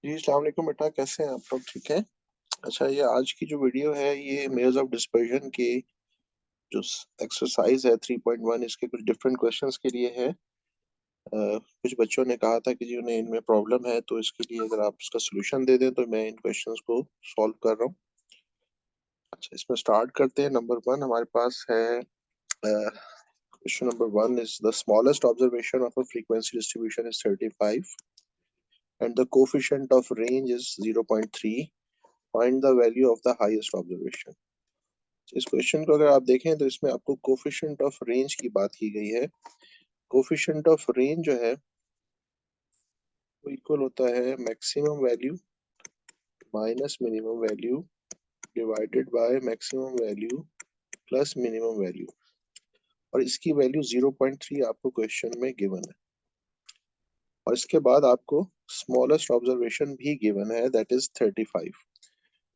जी, अस्सलाम वालेकुम बेटा, कैसे हैं आप लोग? ठीक हैं? अच्छा, ये आज की जो वीडियो है ये मेयर्स ऑफ डिस्पर्जन की जो एक्सरसाइज है 3.1 इसके कुछ डिफरेंट क्वेश्चंस के लिए है। कुछ बच्चों ने कहा था कि जी उन्हें इनमें प्रॉब्लम है, तो इसके लिए अगर आप इसका सोल्यूशन दे दें तो मैं इन क्वेश्चंस को सॉल्व कर रहा हूँ। अच्छा, इसमें स्टार्ट करते हैं। नंबर वन हमारे पास है। Question number one is the smallest observation of a frequency distribution is 35 and the coefficient of range is 0.3. Find the value of the highest observation. इस क्वेश्चन को अगर आप देखें तो इसमें आपको कोफिशिएंट ऑफ रेंज की बात की गई है। कोफिशिएंट ऑफ रेंज जो है वो इक्वल होता है maximum value minus minimum value divided by maximum value plus minimum value, और इसकी वैल्यू 0.3 आपको क्वेश्चन में गिवन है। और इसके बाद आपको स्मॉलेस्ट ऑब्जर्वेशन भी गिवन है, दैट इज 35।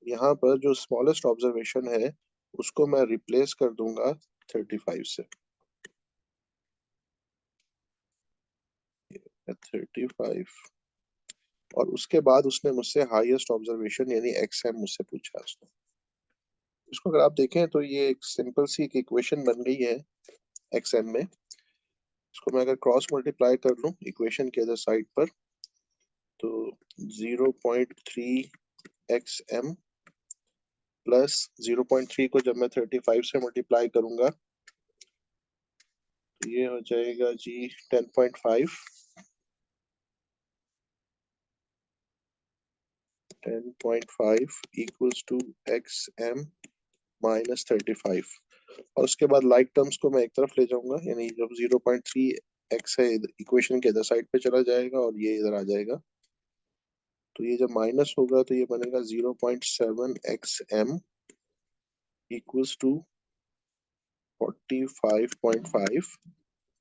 यहाँ पर जो स्मॉलेस्ट ऑब्जर्वेशन है उसको मैं रिप्लेस कर दूंगा 35 से। 35 और उसके बाद उसने मुझसे हाईएस्ट ऑब्जर्वेशन यानी एक्सएम मुझसे पूछा उसने। इसको अगर आप देखें तो ये एक सिंपल सी एक इक्वेशन बन गई है एक्सएम में। इसको मैं अगर क्रॉस मल्टीप्लाई कर लूं इक्वेशन के अदर साइड पर तो 0.3 एक्सएम प्लस 0.3 को जब मैं 35 से मल्टीप्लाई करूंगा तो ये हो जाएगा जी 10.5। 10.5 इक्वल्स टू एक्सएम माइनस 35। और उसके बाद लाइक टर्म्स को मैं एक तरफ ले जाऊंगा, यानी जब 0.3 एक्स है इक्वेशन के अदर साइड पे चला जाएगा और ये इधर आ जाएगा, तो ये जब माइनस होगा तो ये बनेगा 0.7 एक्स एम इक्वल्स टू 45.5,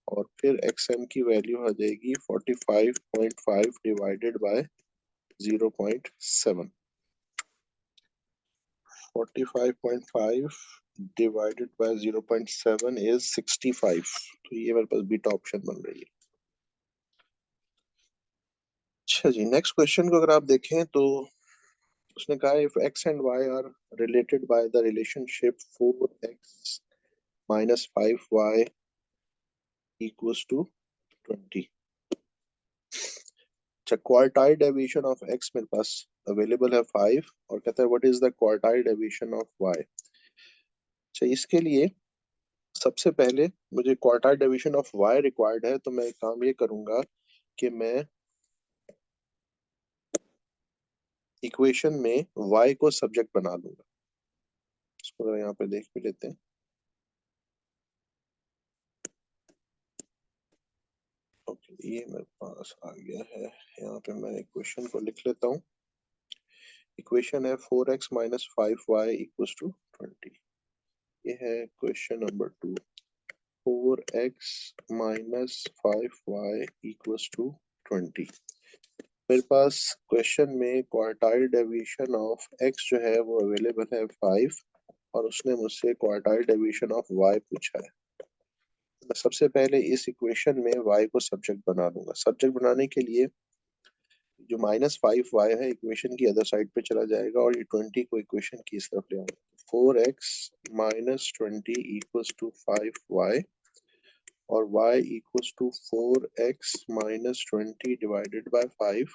और फिर एक्स एम की वैल्यू आ जाएगी 45.5 divided by 0.7। 45.5 divided by 0.7 is 65। तो ये मेरे पास बीटा ऑप्शन बन रही है। अच्छा जी, नेक्स्ट क्वेश्चन को अगर आप देखें तो उसने कहा if x and y are related by the relationship 4x minus 5y equals to 20। अच्छा, क्वार्टाइल डेविएशन ऑफ x मेरे पास अवेलेबल है 5, और कहता है what is the quartile deviation of y। अच्छा, इसके लिए सबसे पहले मुझे quartile deviation of y required है, तो मैं एक काम ये करूंगा कि मैं इक्वेशन में y को सब्जेक्ट बना लूंगा। इसको यहाँ पे देख भी लेते हैं। ओके, ये मेरे पास आ गया है। यहाँ पे मैं इक्वेशन को लिख लेता हूँ। इक्वेशन है 4x minus 5y equals to 20। ये है question number 2। 4x minus 5y equals to 20। मेरे पास क्वेश्चन में क्वार्टाइल डेविएशन ऑफ x जो है वो अवेलेबल है 5, और उसने मुझसे क्वार्टाइल डेविएशन ऑफ y पूछा है। मैं सबसे पहले इस इक्वेशन में y को सब्जेक्ट बना दूंगा। सब्जेक्ट बनाने के लिए जो -5y है इक्वेशन की अदर साइड पे चला जाएगा, और ये 20 को इक्वेशन की इस तरफ ले आऊंगा। 4x minus 20 equals to 5y, और y equals to 4x minus 20 divided by 5,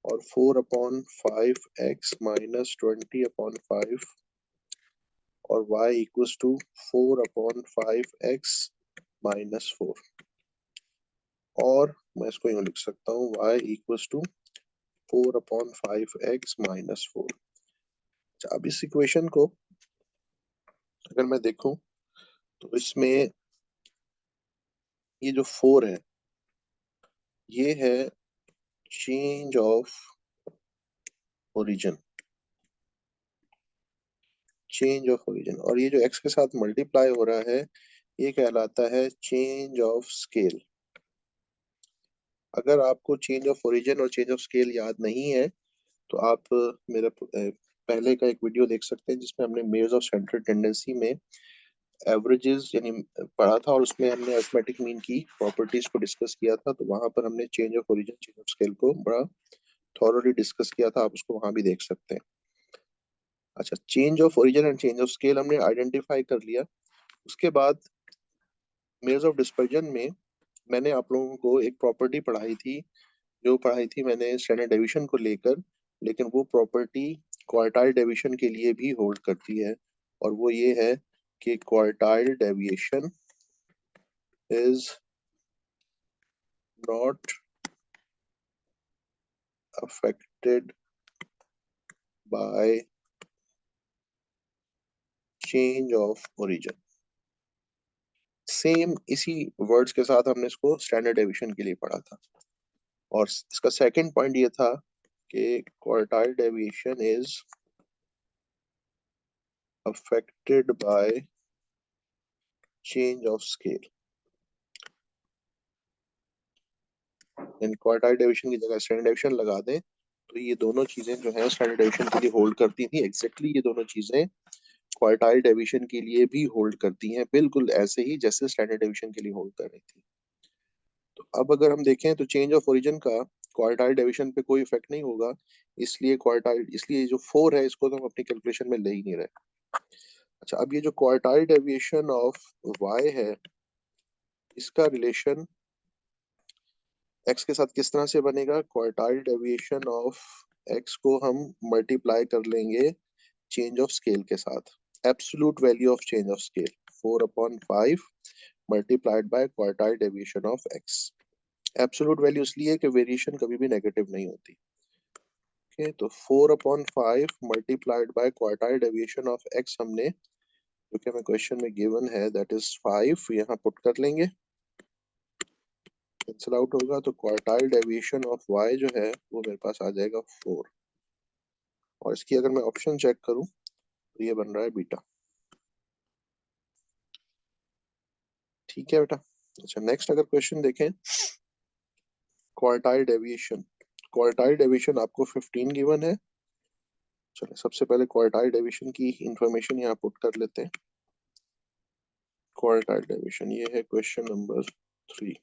और 4 अपॉन 5x माइनस 20 अपॉन 5, और y equals to 4 upon 5x minus 4। और मैं इसको यूं लिख सकता हूँ y equals to 4 upon 5x minus 4। अब इस इक्वेशन को अगर मैं देखूं तो इसमें ये जो 4 है ये है change of origin. Change of origin, और ये जो x के साथ मल्टीप्लाई हो रहा है ये कहलाता है चेंज ऑफ स्केल। अगर आपको चेंज ऑफ ओरिजिन और चेंज ऑफ स्केल याद नहीं है तो आप मेरा पहले का एक वीडियो देख सकते हैं जिसमें हमने मेजर्स ऑफ सेंट्रल टेंडेंसी में एवरेजेस यानी पढ़ा था, और उसमें हमने अरिथमेटिक मीन की प्रॉपर्टीज को डिस्कस किया था। तो वहां पर हमने change of origin change of scale को बड़ा थॉरली डिस्कस किया था, आप उसको वहां भी देख सकते हैं। अच्छा, change of origin and change of scale हमने आइडेंटिफाई कर लिया। उसके बाद मेजर्स ऑफ डिस्पर्जन में मैंने आप लोगों को एक प्रॉपर्टी पढ़ाई थी, जो पढ़ाई थी मैंने स्टैंडर्ड डेविएशन को लेकर, लेकिन वो प्रॉपर्टी क्वार्टाइल डेविएशन के लिए भी होल्ड करती है, और वो ये है कि quartile deviation is not affected by change of origin. Same इसी वर्ड्स के साथ हमने इसको स्टैंडर्ड डेविएशन के लिए पढ़ा था। और इसका सेकंड पॉइंट ये था कि quartile deviation is affected by change of scale। In quartile deviation की जगह स्टैंडर्ड डेविएशन लगा दें तो ये दोनों चीजें जो है स्टैंडर्ड डेविएशन के लिए होल्ड करती थी। एग्जैक्टली ये दोनों चीजें क्वार्टाइल डेविएशन के लिए भी होल्ड करती हैं, बिल्कुल ऐसे ही जैसे स्टैंडर्ड डेविएशन के लिए होल्ड कर रही थी। तो अब अगर हम देखें तो चेंज ऑफ ओरिजिन का क्वार्टाइल डेविएशन पे कोई इफेक्ट नहीं होगा, इसलिए जो 4 है इसको तो हम अपनी कैलकुलेशन में ले ही नहीं रहे। अच्छा, अब ये जो क्वार्टाइल डेविएशन ऑफ y है, इसका रिलेशन x के साथ किस तरह से बनेगा? क्वार्टाइल डेविएशन ऑफ x को हम मल्टीप्लाई कर लेंगे चेंज ऑफ स्केल के साथ, absolute value of change of scale 4/5 multiplied by quartile deviation of x। Absolute value इसलिए कि वेरिएशन कभी भी नेगेटिव नहीं होती। ओके, तो 4/5 multiplied by quartile deviation of x हमने, जो कि हमें क्वेश्चन में गिवन है, दैट इज 5, यहाँ पुट कर लेंगे, कैंसिल आउट होगा, तो क्वार्टाइल डेविएशन ऑफ y जो है वो मेरे पास आ जाएगा 4। और इसकी अगर मैं ऑप्शन चेक करूं तो ये बन रहा है बीटा। ठीक है बेटा। अच्छा, नेक्स्ट अगर क्वेश्चन देखें, क्वार्टाइल डेविएशन आपको 15 गिवन है। चलो सबसे पहले क्वार्टाइल डेविएशन की इंफॉर्मेशन यहाँ पुट कर लेते हैं। क्वार्टाइल डेविएशन ये है क्वेश्चन नंबर 3।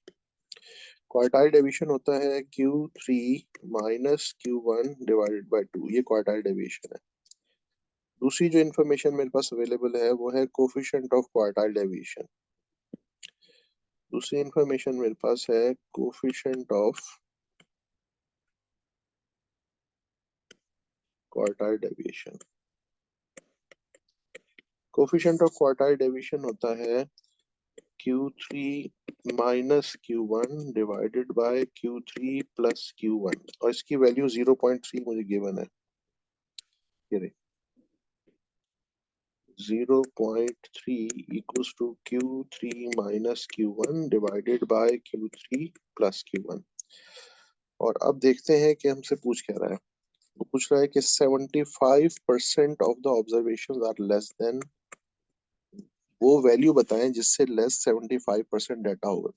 क्वार्टाइल डेविएशन होता है Q3 minus Q1 divided bye 2, ये क्वार्टाइल डेविएशन है। दूसरी जो इन्फॉर्मेशन मेरे पास अवेलेबल है वो है कोफिशिएंट ऑफ क्वार्टाइल डेविएशन। दूसरी इन्फॉर्मेशन मेरे पास है coefficient of quartile deviation. Coefficient of quartile deviation होता है Q3 minus Q1 divided by Q3 plus Q1, और इसकी वैल्यू 0.3 मुझे गिवन है। ये रही 0.3 equals to Q3 minus Q1 divided by Q3 plus Q1। और अब देखते हैं कि हमसे पूछ क्या रहा है। वो पूछ रहा है कि 75% of the observations are less than, वो वैल्यू बताएं जिससे लेस 75% डाटा होगा।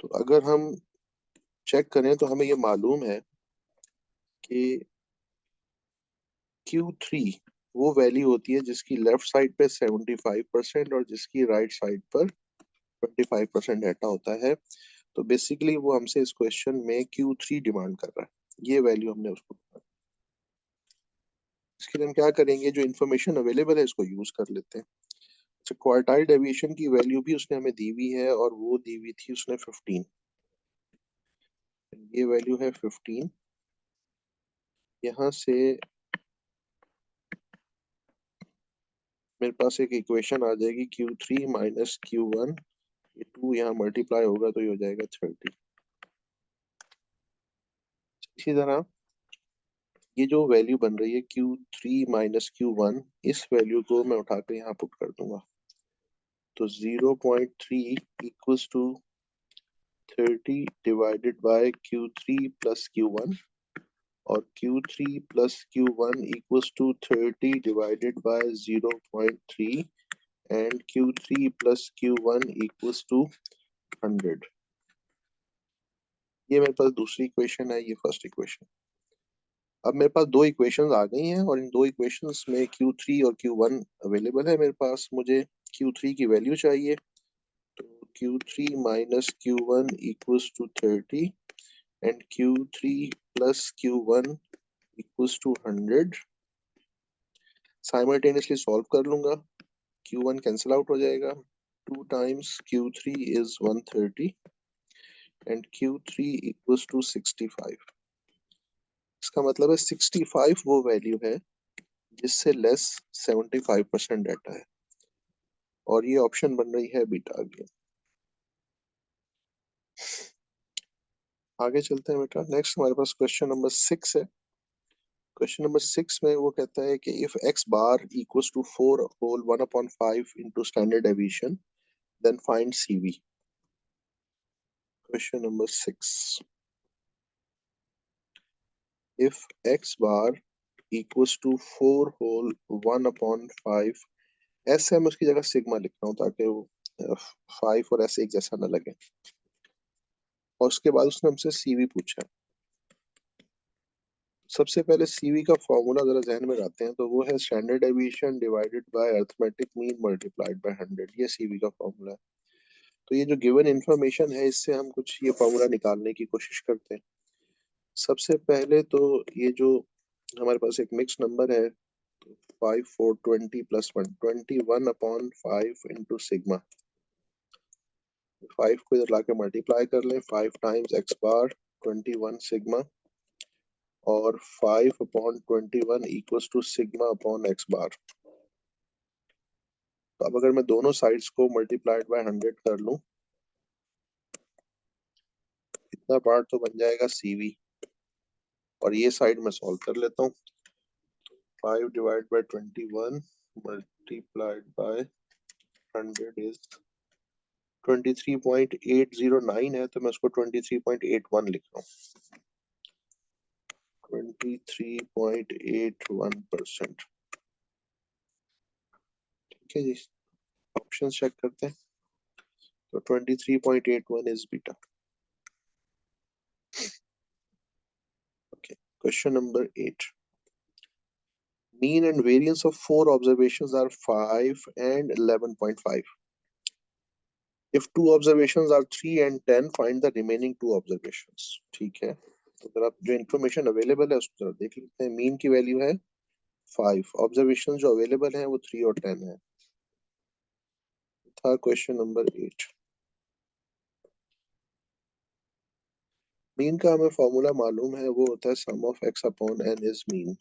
तो अगर हम चेक करें तो हमें ये मालूम है कि Q3 वो वैल्यू होती है जिसकी लेफ्ट साइड पे 75% और जिसकी राइट साइड पर 25% डाटा होता है। तो बेसिकली वो हमसे इस क्वेश्चन में Q3 डिमांड कर रहा है, ये वैल्यू हमने उसको। इसके लिए हम क्या करेंगे, जो इन्फॉर्मेशन अवेलेबल है इसको यूज कर लेते हैं। अच्छा, क्वार्टाइल डेविएशन की वैल्यू भी उसने हमें दी हुई है, और वो दी हुई थी उसने 15। ये वैल्यू है 15। यहाँ से मेरे पास एक इक्वेशन आ जाएगी Q3 माइनस Q1, ये 2 यहाँ मल्टीप्लाई होगा तो ये हो जाएगा 30। इसी तरह ये जो वैल्यू बन रही है Q3 माइनस Q1, इस वैल्यू को मैं उठा के यहाँ पुट कर दूंगा, तो 0.3 equals to 30 divided by Q3 plus Q1, और Q3 plus Q1 equals to 30 divided by 0.3, and Q3 plus Q1 equals to 100। ये मेरे पास दूसरी इक्वेशन है, ये फर्स्ट इक्वेशन। अब मेरे पास दो इक्वेशंस आ गई हैं, और इन दो इक्वेशंस में Q3 और Q1 अवेलेबल है मेरे पास। मुझे Q3 की वैल्यू चाहिए, तो Q3 minus Q1 equals to 30 and Q3 plus Q1 equals to 100. Simultaneously solve कर लूंगा, Q1 कैंसिल आउट हो जाएगा, 2 times Q3 is 130 and Q3 equals to 65. इसका मतलब है 65 वो वैल्यू है जिससे लेस 75% डाटा है, और ये ऑप्शन बन रही है बीटा अगेन। आगे चलते हैं बेटा। नेक्स्ट हमारे पास क्वेश्चन नंबर 6 है। क्वेश्चन नंबर 6 में वो कहता है कि if x bar equals to 4 whole 1/5 into standard deviation then find CV. Question number 6. If x bar equals to 4 whole 1/5, ऐसे मैं उसकी जगह सिग्मा लिख रहा हूँ ताकि वो 5 और ऐसे एक जैसा ना लगे। और उसके बाद उसने हमसे CV पूछा। सबसे पहले CV का फॉर्मूला जरा जहन में लाते हैं, तो वो है standard deviation divided by arithmetic mean multiplied by 100। ये CV का फॉर्मूला है। तो ये जो गिवन इंफॉर्मेशन है इससे हम कुछ ये फॉर्मूला निकालने की कोशिश करते हैं। सबसे पहले तो ये जो हमारे पास एक मिक्स नंबर है, 5 4 20 प्लस 1 21/5 इंटू सिग्मा। 5 को इधर लाके मल्टीप्लाई कर लें, 5 टाइम्स एक्स बार 21 सिग्मा, और 5/21 equals to sigma upon x bar. तो अब अगर मैं दोनों साइड्स को मल्टीप्लाइड बाय 100 कर लूं, इतना पार्ट तो बन जाएगा CV, और ये साइड में सॉल्व कर लेता हूँ। 5 divide by 21 multiplied by 100 is 23.809 है, तो मैं उसको 23.81 लिख रहा हूँ। 23.81%। ठीक है जी, ऑप्शन चेक करते हैं। तो 23.81 is beta. Okay, question number 8। Mean and variance of 4 observations are 5 and 11.5. If 2 observations are 3 and 10, find the remaining 2 observations. ठीक है, तो अगर आप जो इन्फॉर्मेशन अवेलेबल है उसको जरा देख लेते हैं। मीन की वैल्यू है 5, ऑब्जर्वेशन जो अवेलेबल है वो 3 और 10 है। था क्वेश्चन नंबर 8। मीन का हमें फॉर्मूला मालूम है, वो होता है sum of x upon n is mean.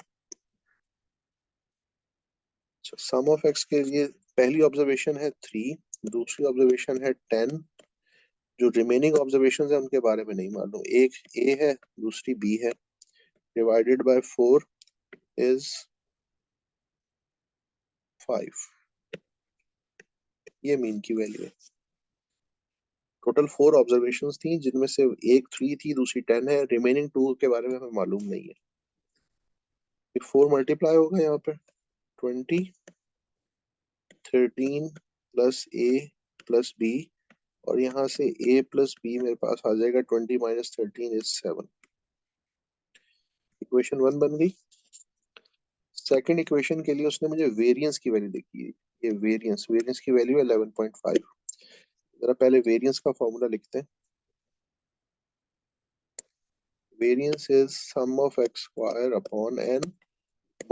Sum of x के लिए पहली ऑब्जर्वेशन है 3, दूसरी ऑब्जर्वेशन है 10। जो रिमेनिंग ऑब्जर्वेशन है उनके बारे में नहीं मालूम। एक ए है, दूसरी बी है, डिवाइडेड बाय 4 इज 5। ये मीन की वैल्यू है। टोटल 4 ऑब्जर्वेशंस थी, जिनमें से एक 3 थी, दूसरी 10 है। रिमेनिंग 2 के बारे में हमें मालूम नहीं है। 4 मल्टीप्लाई होगा यहाँ पे 20 13 प्लस ए प्लस बी, और यहाँ से a प्लस बी मेरे पास आ जाएगा 20 माइनस 13 इज 7। इक्वेशन 1 बन गई। सेकंड इक्वेशन के लिए उसने मुझे वेरिएंस की वैल्यू देखी है। ये वेरिएंस की वैल्यू है 11.5। जरा पहले वेरिएंस का फॉर्मूला लिखते हैं। Variance is sum of x square upon n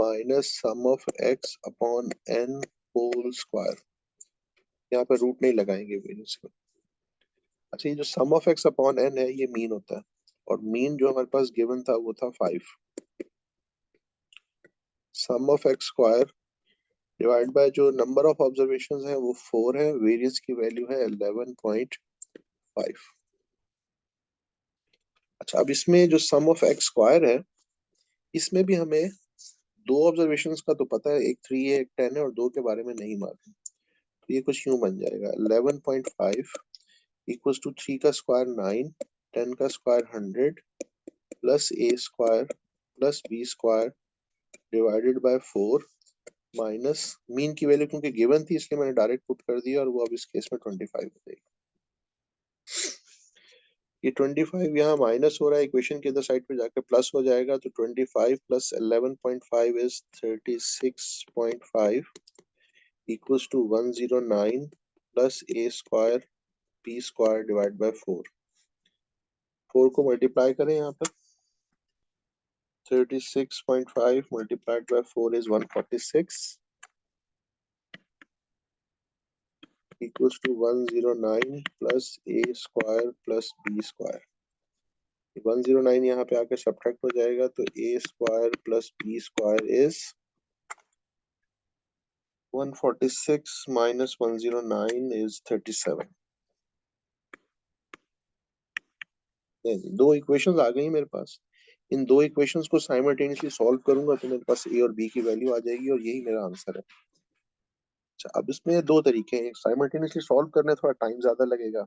minus sum of x upon n whole square. यहाँ पे रूट नहीं लगाएंगे वेरिएंस में। अच्छा, ये जो सम ऑफ एक्स अपॉन एन है ये मीन होता है, और मीन जो हमारे पास गिवन था वो था 5। Sum of x square divide by जो नंबर ऑफ ऑब्जर्वेशंस है वो 4 है, वेरियंस की वैल्यू है 11.5। अच्छा, अब इसमें जो सम ऑफ एक्स स्क्वायर है इसमें भी हमें दो ऑब्जर्वेशंस का तो पता है, एक 3 है एक 10 है, और दो के बारे में नहीं मालूम। तो ये कुछ यूं बन जाएगा 11.5 इक्वल्स टू 3 का स्क्वायर 9, 10 का square 100 plus a square plus b square divided by 4 minus mean की वैल्यू क्योंकि गिवन थी इसलिए मैंने डायरेक्ट पुट कर दिया, और वो अब इस केस में 25 हो जाएगी। ये 25 यहाँ माइनस हो रहा है, इक्वेशन के अदर साइड पे जाकर प्लस हो जाएगा। तो 25 plus 11.5 is 36.5 equals to 109 plus a square b square divide by 4। 4 को मल्टीप्लाई करें यहाँ पर 36.5 multiplied by 4 is 146 equals to 109 plus a square plus b square. 109 यहाँ पे आके सब्ट्रैक्ट हो जाएगा तो a square plus b square is 146 minus 109 is 37. दो इक्वेशंस आ गई मेरे पास. इन दो इक्वेशंस को साइमल्टेनियसली सॉल्व करूंगा तो मेरे पास a और b की वैल्यू आ जाएगी और यही मेरा आंसर है. अच्छा, अब इसमें दो तरीके हैं. साइमल्टेनियसली सॉल्व करने थोड़ा टाइम ज्यादा लगेगा.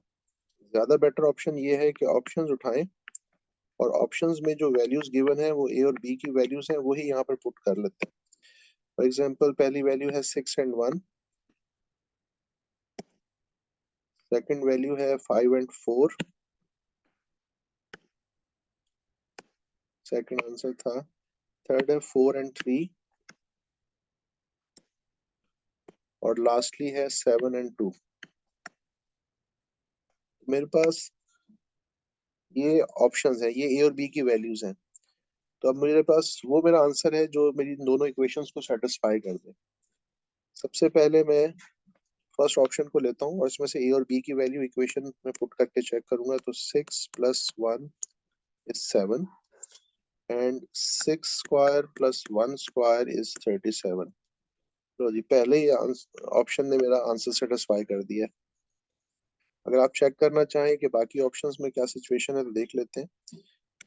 ज्यादा बेटर ऑप्शन ये है कि ऑप्शंस उठाएं और ऑप्शंस में जो वैल्यूज गिवन है वो a और b की वैल्यूज हैं वही यहाँ पर पुट कर लेते हैं. फॉर एग्जांपल पहली वैल्यू है 6 and 1, सेकंड वैल्यू है 5 and 4, सेकंड आंसर था. थर्ड है 4 and 3 और लास्टली है 7 and 2. मेरे पास ये ऑप्शंस है, ये a और b की वैल्यूज हैं. तो अब मेरे पास वो मेरा आंसर है जो मेरी इन दोनों इक्वेशंस को सेटिस्फाई कर दे. सबसे पहले मैं फर्स्ट ऑप्शन को लेता हूँ और इसमें से a और b की वैल्यू इक्वेशन में पुट करके चेक करूंगा. तो 6 plus 1 is 7 and 6 square plus 1 square is 37. तो जी पहले ही ऑप्शन ने मेरा आंसर सेटिस्फाई कर दिया. अगर आप चेक करना चाहें कि बाकी ऑप्शंस में क्या सिचुएशन है तो देख लेते हैं.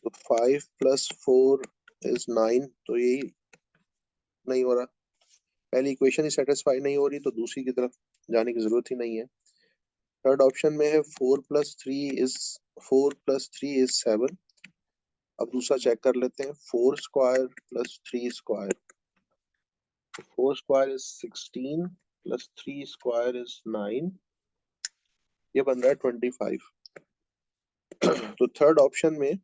तो 5 plus 4 is 9, तो यही नहीं हो रहा. पहली इक्वेशन ही सेटिस्फाई नहीं हो रही तो दूसरी की तरफ जाने की जरूरत ही नहीं है. थर्ड ऑप्शन में है 4 plus 3 is 7. अब दूसरा चेक कर लेते हैं. 4 square plus 3 square. 4 square is 16 plus 3 square is 9. ये बन रहा है 25. तो थर्ड ऑप्शन में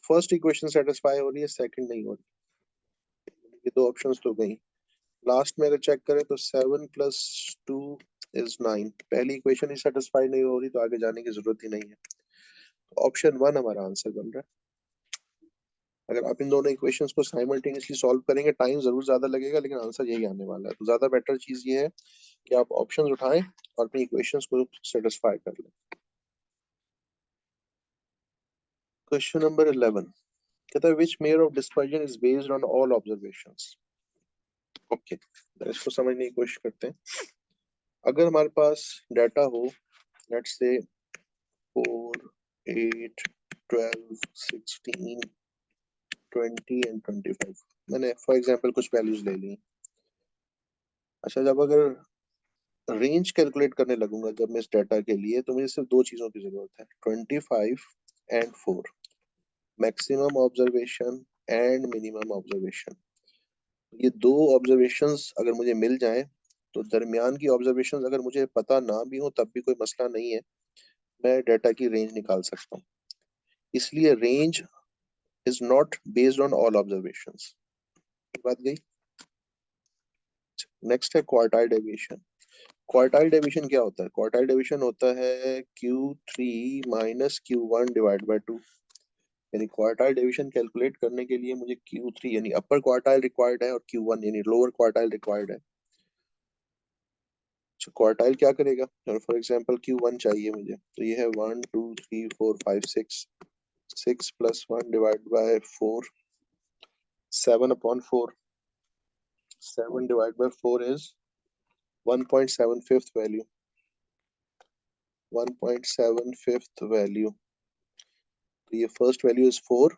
फर्स्ट इक्वेशन सेटिस्फाई हो रही है, सेकंड नहीं हो रही. ये दो ऑप्शंस तो गई. लास्ट में अगर चेक करें तो 7 plus 2 is 9. पहली इक्वेशन ही सेटिस्फाई नहीं हो रही तो आगे जाने की जरूरत ही नहीं है. ऑप्शन 1 हमारा आंसर बन रहा है. अगर आप इन दोनों इक्वेशंस को साइमल्टेनियसली सॉल्व करेंगे टाइम जरूर ज्यादा लगेगा लेकिन आंसर यही आने वाला है. तो ज्यादा बेटर चीज ये है कि आप ऑप्शंस उठाएं और अपनी इक्वेशंस को सेटिस्फाई कर लें. क्वेश्चन नंबर 11 कहता है which measure of dispersion is based on all observations. Okay, इसको समझने की कोशिश करते हैं. अगर हमारे पास डाटा हो लेट्स से 4 8 12 16 20 एंड 25. मैंने फॉर एग्जांपल कुछ वैल्यूज ले ली. अच्छा, जब अगर रेंज कैलकुलेट करने लगूंगा जब मैं इस डाटा के लिए तो मुझे सिर्फ दो चीजों की जरूरत है. 25 and 4, maximum observation and minimum observation. ये दो ऑब्जर्वेशंस अगर मुझे मिल जाएं तो दरमियान की ऑब्जर्वेशंस अगर मुझे पता ना भी हो तब भी कोई मसला नहीं है, मैं डाटा की रेंज निकाल सकता हूँ. इसलिए range is not based on all observations. बात गई. नेक्स्ट है क्वार्टाइल डेविएशन. क्वार्टाइल डेविएशन क्या होता है? क्वार्टाइल डेविएशन होता है Q3 minus Q1 divide by 2. यानी क्वार्टाइल डेविएशन कैलकुलेट करने के लिए मुझे Q3 यानी अपर क्वार्टाइल रिक्वायर्ड है और Q1 यानी लोअर क्वार्टाइल रिक्वायर्ड है. तो क्वार्टाइल क्या करेगा? फॉर एग्जांपल Q1 चाहिए मुझे तो ये है 1 2 3 4 5 6. 6 plus 1 divided by 4, 7/4. 7 divided by 4 is 1.75th value. 1.75th value. तो ये first value is 4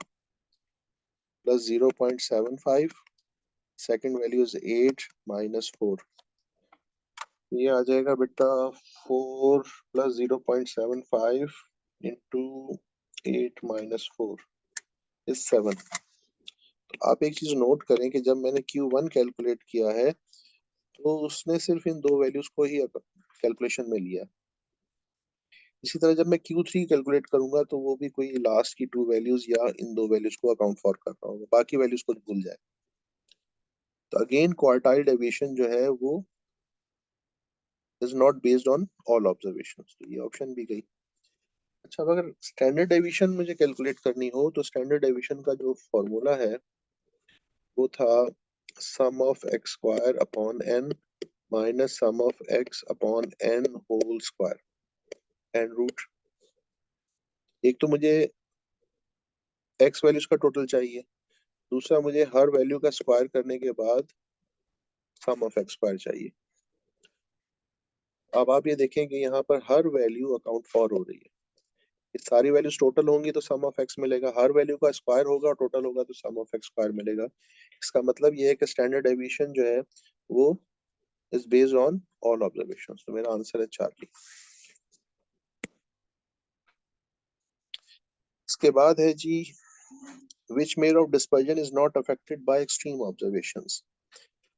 plus 0.75. Second value is 8 minus 4. ये आ जाएगा बेटा 4 plus 0.75 into 8 minus 4 is 7. आप एक चीज नोट करें कि जब मैंने Q1 कैलकुलेट किया है तो उसने सिर्फ इन दो वैल्यूज को ही कैलकुलेशन में लिया. इसी तरह जब मैं Q3 कैलकुलेट करूंगा तो वो भी कोई लास्ट की टू वैल्यूज या इन दो वैल्यूज को अकाउंट फॉर कर रहा होगा, बाकी वैल्यूज को भूल जाए. तो अगेन क्वार्टाइल डेविएशन जो है वो is not based on all observations. तो ये ऑप्शन भी गई. अच्छा, अब अगर स्टैंडर्ड डेविएशन मुझे कैलकुलेट करनी हो तो स्टैंडर्ड डेविएशन का जो फॉर्मूला है वो था sum of x square upon n minus sum of x upon n whole square n root. एक तो मुझे एक्स वैल्यूज का टोटल चाहिए, दूसरा मुझे हर वैल्यू का स्क्वायर करने के बाद सम ऑफ एक्स स्क्वायर चाहिए। अब आप ये देखें कि यहाँ पर हर वैल्यू अकाउंट फॉर हो रही है। ये सारी वैल्यूज टोटल होंगी तो सम ऑफ एक्स मिलेगा, हर वैल्यू का स्क्वायर होगा और टोटल होगा तो सम ऑफ एक्स स्क्वायर मिलेगा। इसका मतलब ये है कि स्टैंडर्ड डेविएशन जो है वो is based on all observations. तो मेरा आंसर है चार्ली। इसके बाद है जी which measure of dispersion is not affected by extreme observations।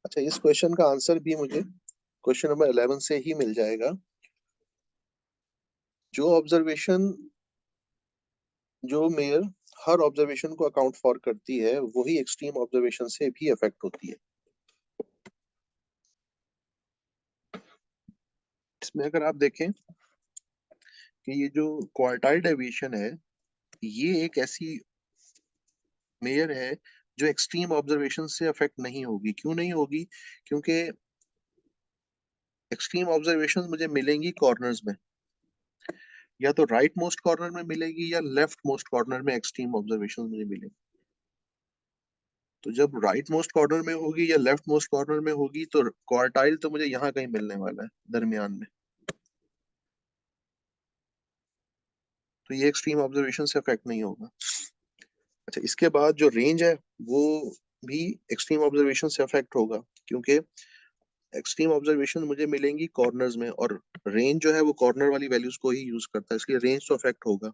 अच्छा, इस क्वेश्चन का आंसर भी मुझे क्वेश्चन नंबर 11 से ही मिल जाएगा। जो ऑब्जर्वेशन, जो मेयर हर ऑब्जर्वेशन को अकाउंट फॉर करती है वही एक्सट्रीम ऑब्जर्वेशन से भी अफेक्ट होती है। इसमें अगर आप देखें कि ये जो क्वार्टाइल डेविएशन है ये एक ऐसी मेयर है जो एक्सट्रीम ऑब्जर्वेशन से अफेक्ट नहीं होगी। क्यों नहीं होगी? क्योंकि एक्सट्रीम ऑब्जर्वेशन मुझे मिलेंगी कॉर्नर्स में, या तो राइट मोस्ट कॉर्नर में मिलेगी या लेफ्ट मोस्ट कॉर्नर में एक्सट्रीम ऑब्जर्वेशन मुझे मिलेगी। तो जब राइट मोस्ट कॉर्नर में होगी या लेफ्ट मोस्ट कॉर्नर में होगी तो क्वार्टाइल तो मुझे यहाँ कहीं मिलने वाला है दरमियान में। तो ये एक्सट्रीम ऑब्जर्वेशन से अफेक्ट नहीं होगा। अच्छा, इसके बाद जो रेंज है वो भी एक्सट्रीम ऑब्जर्वेशन से अफेक्ट होगा, क्योंकि एक्सट्रीम ऑब्जर्वेशन मुझे मिलेंगी कॉर्नर्स में और रेंज जो है वो कॉर्नर वाली वैल्यूज को ही यूज करता है, इसलिए रेंज तो अफेक्ट होगा।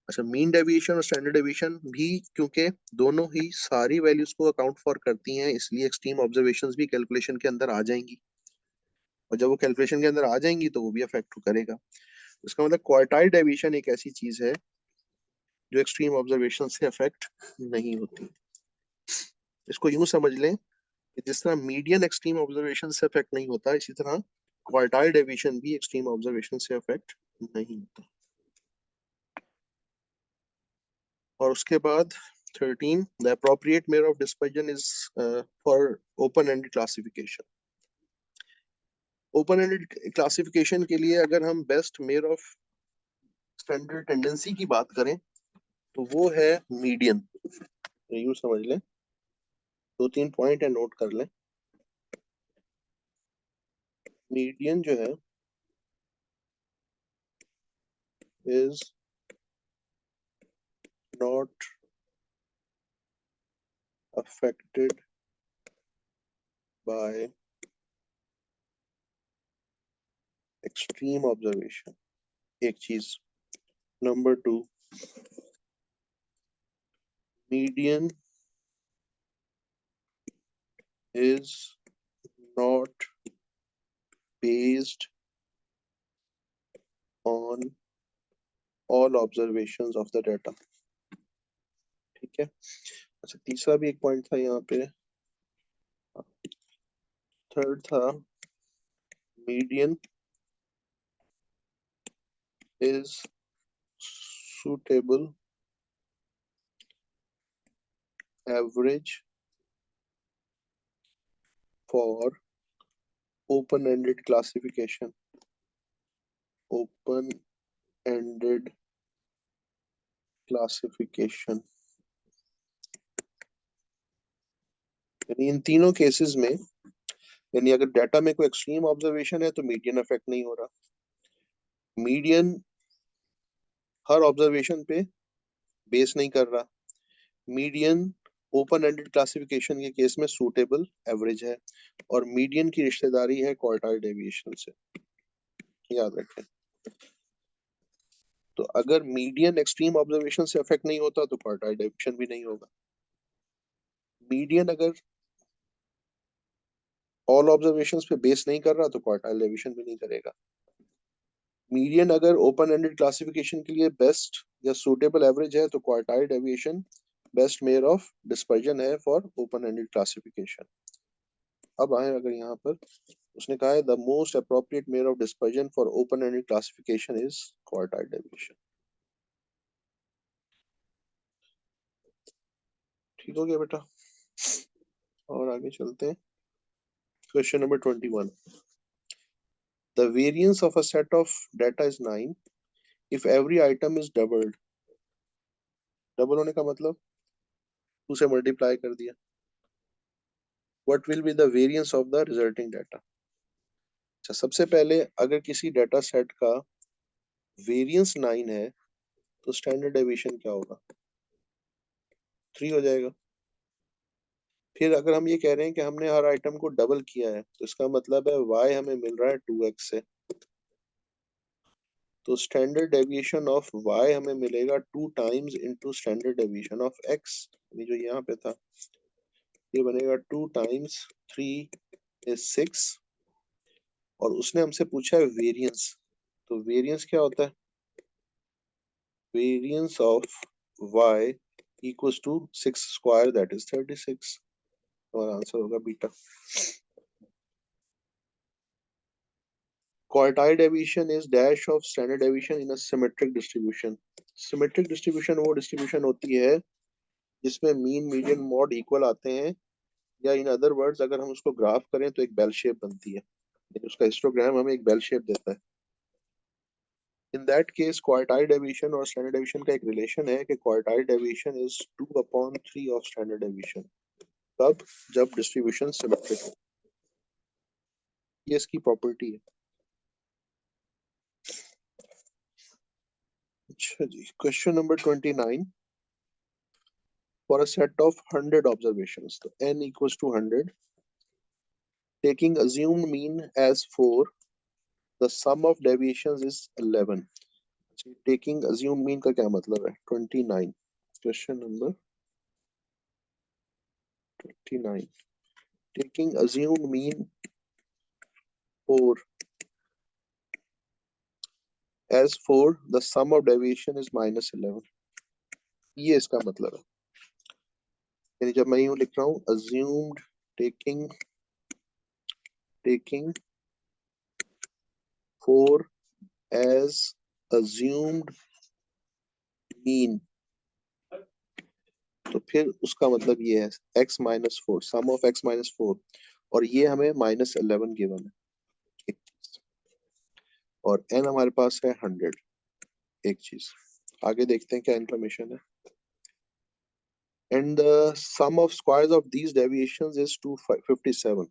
अच्छा, मीन डेविएशन और स्टैंडर्ड डेविएशन भी क्योंकि दोनों ही सारी वैल्यूज को अकाउंट फॉर करती हैं इसलिए एक्सट्रीम ऑब्जर्वेशंस भी कैलकुलेशन के अंदर आ जाएंगी, और जब वो कैलकुलेशन के अंदर आ जाएंगी तो वो भी अफेक्ट करेगा। इसका मतलब क्वार्टाइल डेविएशन एक ऐसी चीज है जो एक्सट्रीम ऑब्जर्वेशन से अफेक्ट नहीं होती। इसको यूं समझ लें कि जिस तरह मीडियन एक्सट्रीम ऑब्जर्वेशन से अफेक्ट नहीं होता, इसी तरह क्वार्टाइल डेविएशन भी एक्सट्रीम ऑब्जर्वेशन से अफेक्ट नहीं होता। और उसके बाद 13 the appropriate measure of dispersion is for open ended classification। Open ended classification के लिए अगर हम best mayor of standard tendency की बात करें तो वो है मीडियन। यूं समझ लें, दो तीन पॉइंट है, नोट कर लें। मीडियन जो है is not affected by extreme observation, एक चीज। Number 2, median is not based on all observations of the data। ठीक है। अच्छा, तीसरा भी एक पॉइंट था यहाँ पे। थर्ड था median is suitable average for open-ended classification। open-ended classification यानी इन तीनों केसेस में, यानी अगर डाटा में कोई एक्सट्रीम ऑब्जर्वेशन है तो मीडियन अफेक्ट नहीं हो रहा। मीडियन हर ऑब्जर्वेशन पे बेस नहीं कर रहा। मीडियन ओपन एंडेड क्लासिफिकेशन के केस में सूटेबल एवरेज है, और मीडियन की रिश्तेदारी है क्वार्टाइल डेविएशन से, याद रखें। तो अगर मीडियन एक्सट्रीम ऑब्जर्वेशन से अफेक्ट नहीं होता तो क्वार्टाइल डेविएशन भी नहीं होगा। मीडियन अगर ऑल ऑब्जर्वेशंस पे बेस नहीं कर रहा तो क्वार्टाइल डेविएशन भी नहीं करेगा। मीडियन अगर ओपन एंडेड क्लासिफिकेशन के लिए बेस्ट या सूटेबल एवरेज है तो quartile deviation best mayor of dispersion है फॉर ओपन एंडेड क्लासिफिकेशन। अब आए अगर यहाँ पर उसने कहा है the most appropriate method of dispersion for open ended classification is quartile deviation. ठीक हो गया बेटा, और आगे चलते हैं। Question number 21, the variance of a set of data is 9 if every item is doubled. Double होने का मतलब 2 से मल्टीप्लाई कर दिया। What will be the variance of the resulting data. अच्छा, सबसे पहले अगर किसी डाटा सेट का वेरिएंस 9 है तो स्टैंडर्ड डेविएशन क्या होगा, 3 हो जाएगा। फिर अगर हम ये कह रहे हैं कि हमने हर आइटम को डबल किया है तो इसका मतलब है y हमें मिल रहा है 2x से, तो स्टैंडर्ड डेविएशन ऑफ y हमें मिलेगा 2 times into standard deviation of x, ये जो यहाँ पे था ये बनेगा 2 टाइम्स 3 इज 6, और उसने हमसे पूछा है वेरिएंस, तो वेरिएंस क्या होता है, variance of y equals to 6 square that is 36, हमारा आंसर होगा बीटा। Quartile deviation is dash of standard deviation in a symmetric distribution. Symmetric distribution वो distribution होती है जिसमें मीन मीडियन मॉड इक्वल आते हैं, या इन अदर वर्ड्स अगर हम उसको ग्राफ करें तो एक बेल शेप बनती है, उसका हिस्टोग्राम हमें एक बेल शेप देता है। In that case quartile deviation और स्टैंडर्ड डेविएशन का एक रिलेशन है कि quartile deviation is 2/3 of standard deviation. तब जब डिस्ट्रीब्यूशन सिमेट्रिक हो, ये इसकी प्रॉपर्टी है। अच्छा जी, question number 29, for a set of 100 observations, so n equals to 100, taking assumed mean as 4, the sum of deviations is 11. taking assumed mean का क्या मतलब है, 29, question number 29, taking assumed mean 4 as 4, the sum of deviation is -11, ये इसका मतलब है। यानी जब मैं यूं लिख रहा हूँ assumed taking taking 4 as assumed mean, तो फिर उसका मतलब ये है x-4, सम ऑफ x-4, और ये हमें -11 गिवन है, एक चीज, और n हमारे पास है 100, एक चीज। आगे देखते हैं क्या इंफॉर्मेशन है। And the sum of squares of these deviations is 257,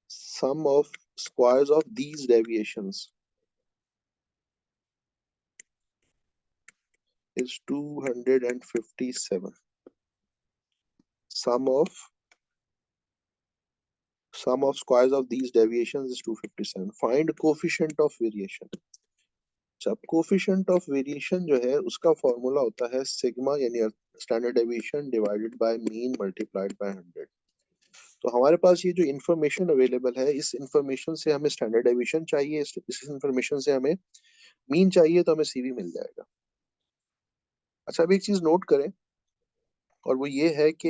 sum of squares of these deviations is 257, sum of sum of squares of these deviations is 257, find coefficient of variation। जब कोफिशिएंट ऑफ वेरिएशन जो है उसका formula होता है sigma, यानी standard deviation divided by mean multiplied by 100। तो हमारे पास ये जो इन्फॉर्मेशन अवेलेबल है, इस इन्फॉर्मेशन से हमें स्टैंडर्ड डेविएशन चाहिए, इस इन्फॉर्मेशन से हमें मीन चाहिए, तो हमें सीवी मिल जाएगा। अच्छा, अब एक चीज नोट करें, और वो ये है कि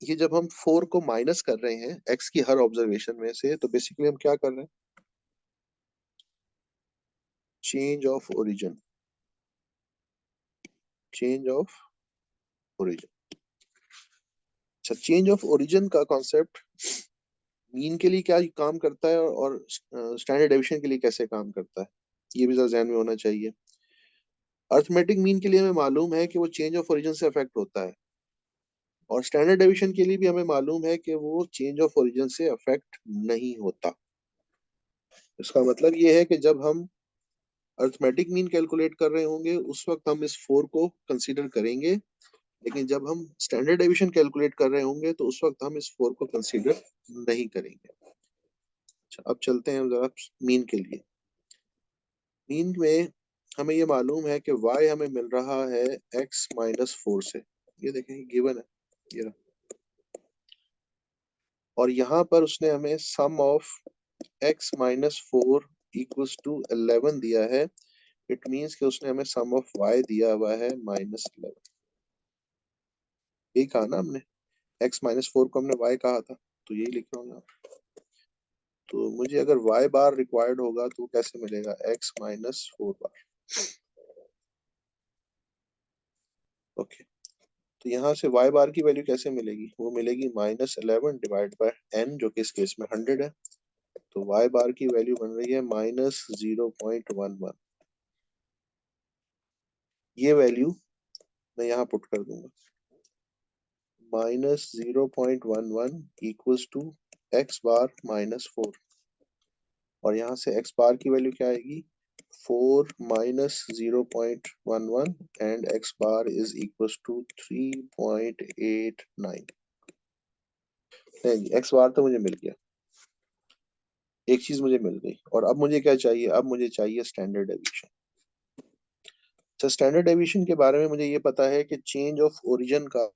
ये जब हम 4 को माइनस कर रहे हैं एक्स की हर ऑब्जर्वेशन में से, तो बेसिकली हम क्या कर रहे हैं, change of origin, change of origin. अच्छा, चेंज ऑफ ओरिजिन का कॉन्सेप्ट मीन के लिए क्या काम करता है और स्टैंडर्ड डेविएशन के लिए कैसे काम करता है, ये भी जरा ध्यान में होना चाहिए। अर्थमेटिक मीन के लिए हमें मालूम है कि वो चेंज ऑफ ओरिजिन से अफेक्ट होता है, और स्टैंडर्ड डेविएशन के लिए भी हमें मालूम है कि वो चेंज ऑफ ओरिजिन से अफेक्ट नहीं होता। इसका मतलब ये है कि जब हम अर्थमेटिक मीन कैलकुलेट कर रहे होंगे उस वक्त हम इस 4 को कंसीडर करेंगे, लेकिन जब हम स्टैंडर्ड डेविएशन कैलकुलेट कर रहे होंगे तो उस वक्त हम इस 4 को कंसीडर नहीं करेंगे। अच्छा, अब चलते हैं जरा मीन के लिए। मीन में हमें ये मालूम है कि y हमें मिल रहा है x-4 से, ये देखें गिवन है ये रहा। और यहाँ पर उसने हमें सम ऑफ x-4 इक्वल्स टू 11 दिया है, इट मीन्स कि उसने हमें सम ऑफ y दिया हुआ है -11। यही कहा ना हमने, x-4 को हमने y कहा था, तो यही लिख रहा हूँ यहाँ। तो मुझे अगर y बार रिक्वायर्ड होगा तो कैसे मिलेगा, x माइनस 4 बार। ओके, तो यहाँ से y बार की वैल्यू कैसे मिलेगी, वो मिलेगी -11 डिवाइड बाय n, जो कि इस केस में 100 है। तो y बार की वैल्यू बन रही है -0.11। ये वैल्यू मैं यहाँ पुट कर दूंगा, -0.11 इक्वल्स टू x बार -4, और यहाँ से x बार की वैल्यू क्या आएगी, 4 minus 0.11 and x bar is equals to 3.89। नहीं, x बार तो मुझे मिल गया, एक चीज मुझे मिल गई, और अब मुझे क्या चाहिए, अब मुझे चाहिए स्टैंडर्ड डेविएशन। तो स्टैंडर्ड डेविएशन के बारे में मुझे ये पता है कि चेंज ऑफ ओरिजिन का